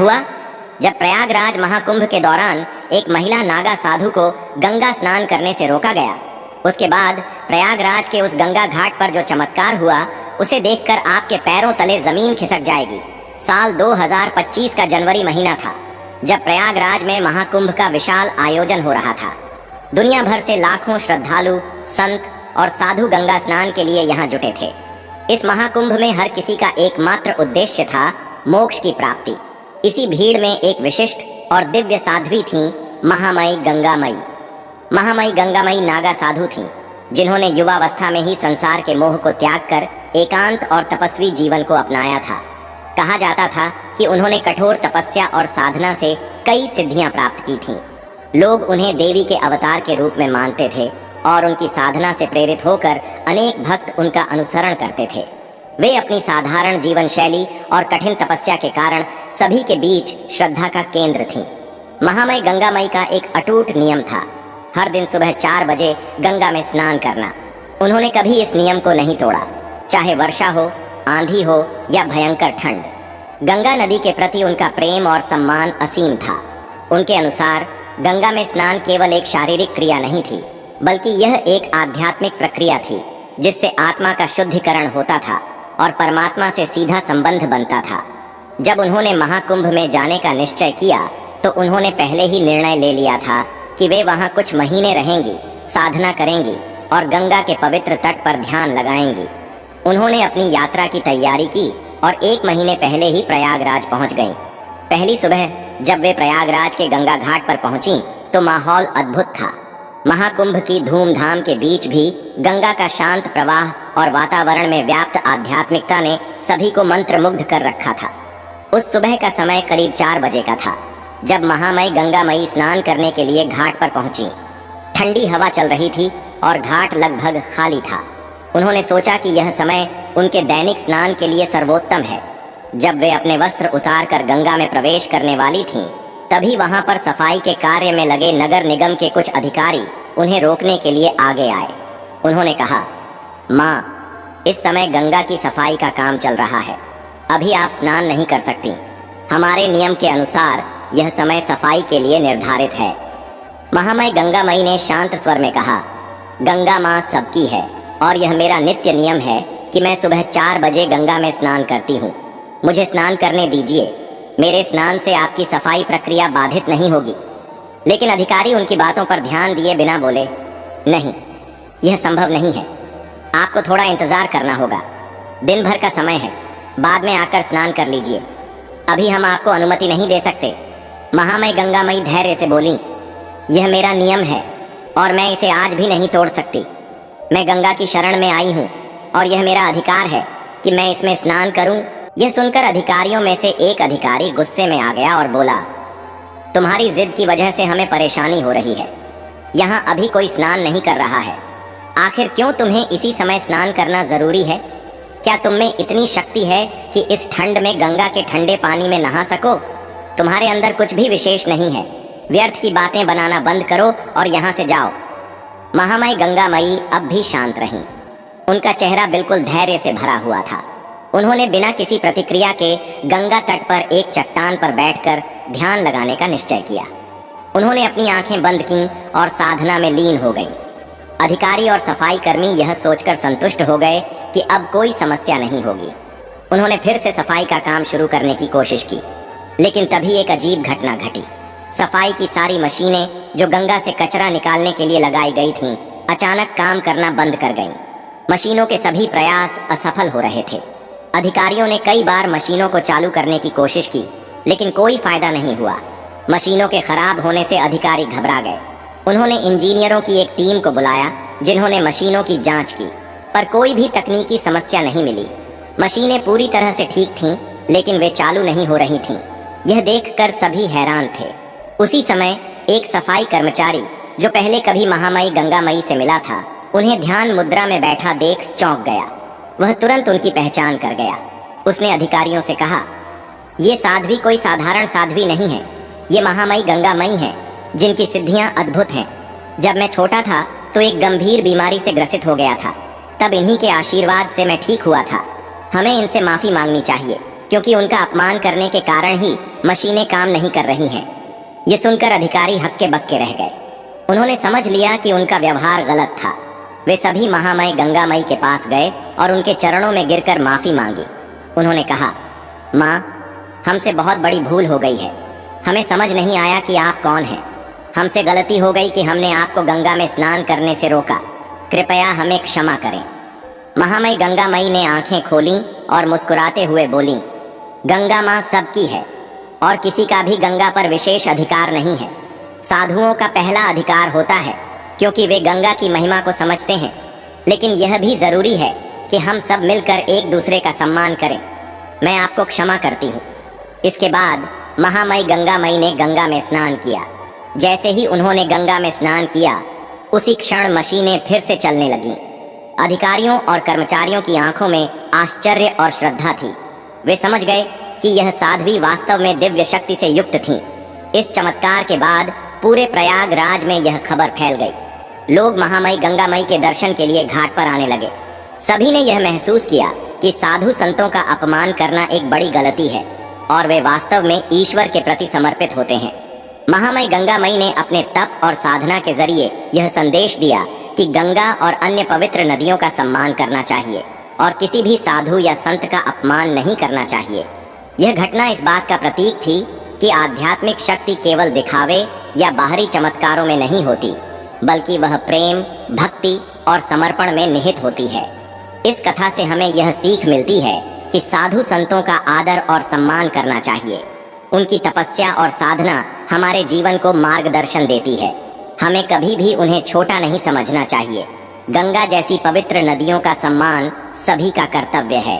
हुआ? जब प्रयागराज महाकुंभ के दौरान एक महिला नागा साधु को गंगा स्नान करने से रोका गया, उसके बाद प्रयागराज के उस गंगा घाट पर जो चमत्कार हुआ उसे देखकर आपके पैरों तले जमीन खिसक जाएगी। साल 2025 का जनवरी महीना था, जब प्रयागराज में महाकुंभ का विशाल आयोजन हो रहा था। दुनिया भर से लाखों श्रद्धालु, संत और साधु गंगा स्नान के लिए यहाँ जुटे थे। इस महाकुंभ में हर किसी का एकमात्र उद्देश्य था मोक्ष की प्राप्ति। इसी भीड़ में एक विशिष्ट और दिव्य साध्वी थीं महामयी गंगामयी। महामयी गंगामयी नागा साधु थीं, जिन्होंने युवावस्था में ही संसार के मोह को त्याग कर एकांत और तपस्वी जीवन को अपनाया था। कहा जाता था कि उन्होंने कठोर तपस्या और साधना से कई सिद्धियां प्राप्त की थीं। लोग उन्हें देवी के अवतार के रूप में मानते थे और उनकी साधना से प्रेरित होकर अनेक भक्त उनका अनुसरण करते थे। वे अपनी साधारण जीवन शैली और कठिन तपस्या के कारण सभी के बीच श्रद्धा का केंद्र थीं। महामयी गंगामयी का एक अटूट नियम था, हर दिन सुबह 4 बजे गंगा में स्नान करना। उन्होंने कभी इस नियम को नहीं तोड़ा, चाहे वर्षा हो, आंधी हो या भयंकर ठंड। गंगा नदी के प्रति उनका प्रेम और सम्मान असीम था। उनके अनुसार गंगा में स्नान केवल एक शारीरिक क्रिया नहीं थी, बल्कि यह एक आध्यात्मिक प्रक्रिया थी, जिससे आत्मा का शुद्धिकरण होता था और परमात्मा से सीधा संबंध बनता था। जब उन्होंने महाकुंभ में जाने का निश्चय किया तो उन्होंने पहले ही निर्णय ले लिया था कि वे वहां कुछ महीने रहेंगी, साधना करेंगी और गंगा के पवित्र तट पर ध्यान लगाएंगी। उन्होंने अपनी यात्रा की तैयारी की और 1 महीने पहले ही प्रयागराज पहुंच गईं। पहली सुबह जब वे प्रयागराज के गंगा घाट पर पहुंची तो माहौल अद्भुत था। महाकुंभ की धूमधाम के बीच भी गंगा का शांत प्रवाह और वातावरण में व्याप्त आध्यात्मिकता ने सभी को मंत्रमुग्ध कर रखा था। उस सुबह का समय करीब 4 बजे का था, जब महामयी गंगामयी स्नान करने के लिए घाट पर पहुंची। ठंडी हवा चल रही थी और घाट लगभग खाली था। उन्होंने सोचा कि यह समय उनके दैनिक स्नान के लिए सर्वोत्तम है। जब वे अपने वस्त्र उतार कर गंगा में प्रवेश करने वाली थीं, तभी वहां पर सफाई के कार्य में लगे नगर निगम के कुछ अधिकारी उन्हें रोकने के लिए आगे आए। उन्होंने कहा, माँ, इस समय गंगा की सफाई का काम चल रहा है, अभी आप स्नान नहीं कर सकती। हमारे नियम के अनुसार यह समय सफाई के लिए निर्धारित है। महामयी गंगामयी ने शांत स्वर में कहा, गंगा माँ सबकी है और यह मेरा नित्य नियम है कि मैं सुबह 4 बजे गंगा में स्नान करती हूँ। मुझे स्नान करने दीजिए। मेरे स्नान से आपकी सफाई प्रक्रिया बाधित नहीं होगी। लेकिन अधिकारी उनकी बातों पर ध्यान दिए बिना बोले, नहीं, यह संभव नहीं है। आपको थोड़ा इंतजार करना होगा। दिन भर का समय है, बाद में आकर स्नान कर लीजिए। अभी हम आपको अनुमति नहीं दे सकते। महामयी गंगामयी धैर्य से बोली, यह मेरा नियम है और मैं इसे आज भी नहीं तोड़ सकती। मैं गंगा की शरण में आई हूँ और यह मेरा अधिकार है कि मैं इसमें स्नान करूँ। यह सुनकर अधिकारियों में से एक अधिकारी गुस्से में आ गया और बोला, तुम्हारी जिद की वजह से हमें परेशानी हो रही है। यहाँ अभी कोई स्नान नहीं कर रहा है। आखिर क्यों तुम्हें इसी समय स्नान करना जरूरी है? क्या तुम में इतनी शक्ति है कि इस ठंड में गंगा के ठंडे पानी में नहा सको? तुम्हारे अंदर कुछ भी विशेष नहीं है। व्यर्थ की बातें बनाना बंद करो और यहाँ से जाओ। महामयी गंगामयी अब भी शांत रहीं। उनका चेहरा बिल्कुल धैर्य से भरा हुआ था। उन्होंने बिना किसी प्रतिक्रिया के गंगा तट पर एक चट्टान पर बैठकर ध्यान लगाने का निश्चय किया। उन्होंने अपनी आंखें बंद की और साधना में लीन हो गईं। अधिकारी और सफाई कर्मी यह सोचकर संतुष्ट हो गए कि अब कोई समस्या नहीं होगी। उन्होंने फिर से सफाई का काम शुरू करने की कोशिश की, लेकिन तभी एक अजीब घटना घटी। सफाई की सारी मशीनें जो गंगा से कचरा निकालने के लिए लगाई गई थीं, अचानक काम करना बंद कर गईं। मशीनों के सभी प्रयास असफल हो रहे थे। अधिकारियों ने कई बार मशीनों को चालू करने की कोशिश की, लेकिन कोई फायदा नहीं हुआ। मशीनों के खराब होने से अधिकारी घबरा गए। उन्होंने इंजीनियरों की एक टीम को बुलाया, जिन्होंने मशीनों की जांच की, पर कोई भी तकनीकी समस्या नहीं मिली। मशीनें पूरी तरह से ठीक थीं, लेकिन वे चालू नहीं हो रही थीं। यह देखकर सभी हैरान थे। उसी समय एक सफाई कर्मचारी, जो पहले कभी महामयी गंगामयी से मिला था, उन्हें ध्यान मुद्रा में बैठा देख चौंक गया। वह तुरंत उनकी पहचान कर गया। उसने अधिकारियों से कहा, ये साध्वी कोई साधारण साध्वी नहीं है, ये महामयी गंगामयी है, जिनकी सिद्धियां अद्भुत हैं। जब मैं छोटा था तो एक गंभीर बीमारी से ग्रसित हो गया था, तब इन्हीं के आशीर्वाद से मैं ठीक हुआ था। हमें इनसे माफी मांगनी चाहिए। क्योंकि उनका अपमान करने के कारण ही मशीनें काम नहीं कर रही हैं। ये सुनकर अधिकारी हक्के बक्के रह गए। उन्होंने समझ लिया कि उनका व्यवहार गलत था। वे सभी महामई गंगा मई के पास गए और उनके चरणों में गिरकर माफी मांगी। उन्होंने कहा, माँ, हमसे बहुत बड़ी भूल हो गई है। हमें समझ नहीं आया कि आप कौन हैं। हमसे गलती हो गई कि हमने आपको गंगा में स्नान करने से रोका। कृपया हमें क्षमा करें। महामई गंगा मई ने आंखें खोलीं और मुस्कुराते हुए बोलीं, गंगा माँ सबकी है और किसी का भी गंगा पर विशेष अधिकार नहीं है। साधुओं का पहला अधिकार होता है क्योंकि वे गंगा की महिमा को समझते हैं। लेकिन यह भी जरूरी है कि हम सब मिलकर एक दूसरे का सम्मान करें। मैं आपको क्षमा करती हूँ। इसके बाद महामई गंगा मई ने गंगा में स्नान किया। जैसे ही उन्होंने गंगा में स्नान किया, उसी क्षण मशीनें फिर से चलने लगीं। अधिकारियों और कर्मचारियों की आंखों में आश्चर्य और श्रद्धा थी। वे समझ गए कि यह साध्वी वास्तव में दिव्य शक्ति से युक्त थीं। इस चमत्कार के बाद पूरे प्रयागराज में यह खबर फैल गई। लोग महामई गंगा मई के दर्शन के लिए घाट पर आने लगे। सभी ने यह महसूस किया कि साधु संतों का अपमान करना एक बड़ी गलती है और वे वास्तव में ईश्वर के प्रति समर्पित होते हैं। महामई गंगा मई ने अपने तप और साधना के जरिए यह संदेश दिया कि गंगा और अन्य पवित्र नदियों का सम्मान करना चाहिए और किसी भी साधु या संत का अपमान नहीं करना चाहिए। यह घटना इस बात का प्रतीक थी कि आध्यात्मिक शक्ति केवल दिखावे या बाहरी चमत्कारों में नहीं होती, बल्कि वह प्रेम, भक्ति और समर्पण में निहित होती है। इस कथा से हमें यह सीख मिलती है कि साधु संतों का आदर और सम्मान करना चाहिए। उनकी तपस्या और साधना हमारे जीवन को मार्गदर्शन देती है। हमें कभी भी उन्हें छोटा नहीं समझना चाहिए। गंगा जैसी पवित्र नदियों का सम्मान सभी का कर्तव्य है।